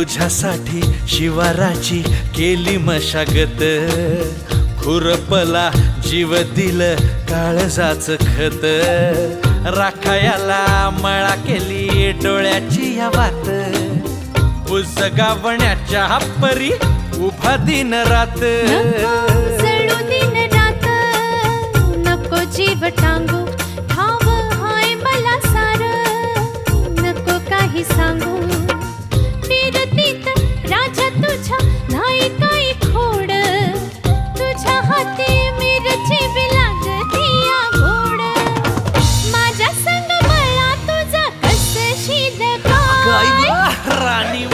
तुझ्यासाठी शिवाराची केली मशागत, खुरपला जीव दिलं काळजाच खत, राखायाला मळा केली डोळ्याची या वात, बुजगावण्याच्या परी उभा दिन रात. जळू दिन रात नको जीव टांगू, ठाव हाय मला सार नको काही सांगू. फिरतीत राजा तुझ्या नाही काही खोड, तुझ्या हाती मिरची बी लागती या गोड. माझ्या संग मला तुझा कस शीद काय राणी